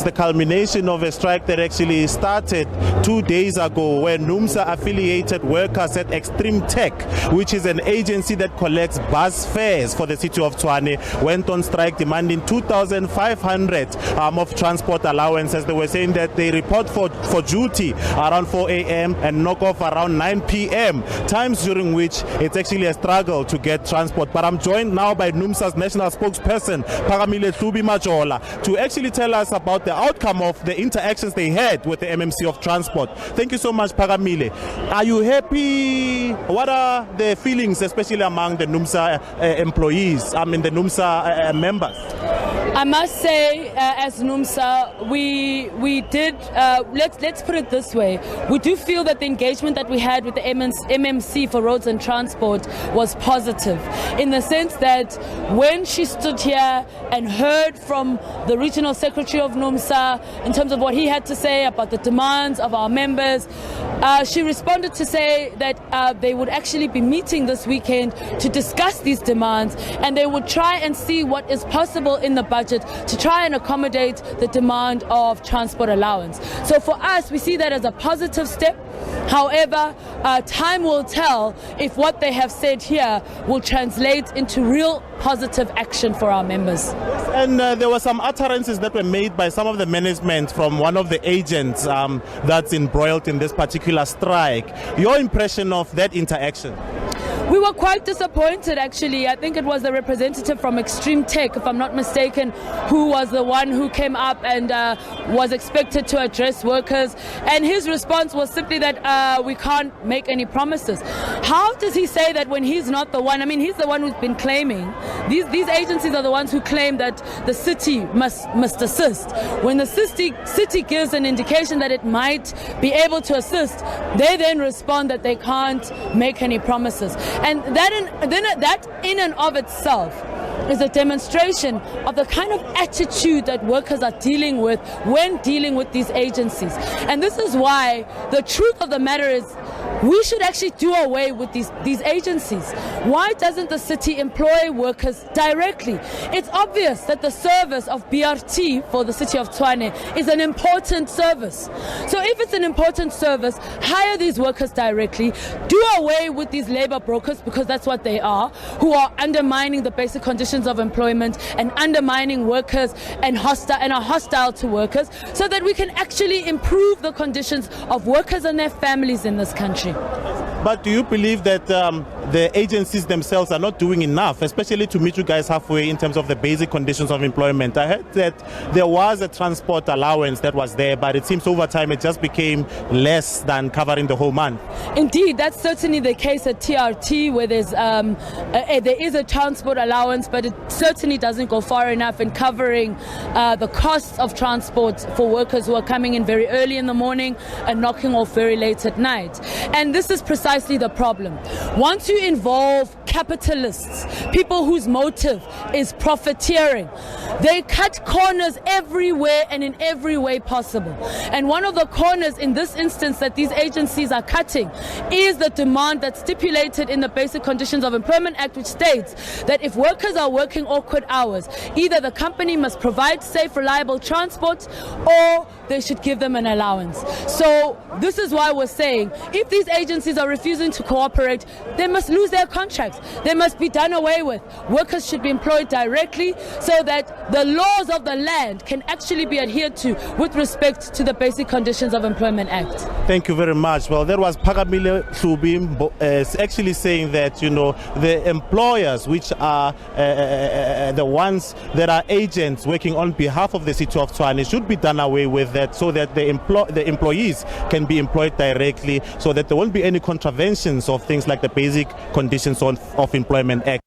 the culmination of a strike that actually started 2 days ago when NUMSA affiliated workers at Extremetec, which is an agency that collects bus fares for the city of Tshwane, went on strike demanding 2,500 of transport allowance, as they were saying that they report for duty around 4 a.m. and knock off around 9 p.m., times during which it's actually a struggle to get transport. But I'm joined now by NUMSA's national spokesperson, to actually tell us about the outcome of the interactions they had with the MMC of Transport. Thank you so much, Pagamile. Are you happy? What are the feelings, especially among the NUMSA employees, the NUMSA members? I must say, as NUMSA, we did, let's put it this way, we do feel that the engagement that we had with the MMC for roads and transport was positive, in the sense that when she stood here and heard from the regional secretary of NUMSA in terms of what he had to say about the demands of our members, she responded to say that they would actually be meeting this weekend to discuss these demands, and they would try and see what is possible in the budget to try and accommodate the demand of transport allowance. So for us, we see that as a positive step. However, time will tell if what they have said here will translate into real positive action for our members. And there were some utterances that were made by some of the management from one of the agents that's embroiled in this particular strike. Your impression of that interaction? We were quite disappointed, actually. I think it was the representative from Extremetec, if I'm not mistaken, who was the one who came up and was expected to address workers. And his response was simply that we can't make any promises. How does he say that when he's not the one? I mean, he's the one who's been claiming. These agencies are the ones who claim that the city must assist. When the city gives an indication that it might be able to assist, they then respond that they can't make any promises. And that in and of itself is a demonstration of the kind of attitude that workers are dealing with when dealing with these agencies. And this is why the truth of the matter is we should actually do away with these agencies. Why doesn't the city employ workers directly? It's obvious that the service of BRT for the city of Tshwane is an important service. So if it's an important service, hire these workers directly, do away with these labor brokers, because that's what they are, who are undermining the basic conditions of employment and undermining workers and are hostile to workers, so that we can actually improve the conditions of workers and their families in this country. But do you believe that the agencies themselves are not doing enough, especially to meet you guys halfway in terms of the basic conditions of employment? I heard that there was a transport allowance that was there, but it seems over time it just became less than covering the whole month. Indeed, that's certainly the case at TRT, where there is a transport allowance, but it certainly doesn't go far enough in covering the costs of transport for workers who are coming in very early in the morning and knocking off very late at night. And this is precisely the problem. Once you involve capitalists, people whose motive is profiteering, they cut corners everywhere and in every way possible. And one of the corners in this instance that these agencies are cutting is the demand that's stipulated in the Basic Conditions of Employment Act, which states that if workers are working awkward hours, either the company must provide safe, reliable transport, or they should give them an allowance. So this is why we're saying if these agencies are refusing to cooperate, they must lose their contracts. They must be done away with. Workers should be employed directly so that the laws of the land can actually be adhered to with respect to the Basic Conditions of Employment Act. Thank you very much. Well, that was Pagamile Hlubim actually saying that, the employers, which are the ones that are agents working on behalf of the city of Tshwane, should be done away with that, so that the employees can be employed directly, so that there won't be any contraventions of things like the Basic Conditions of Employment Act.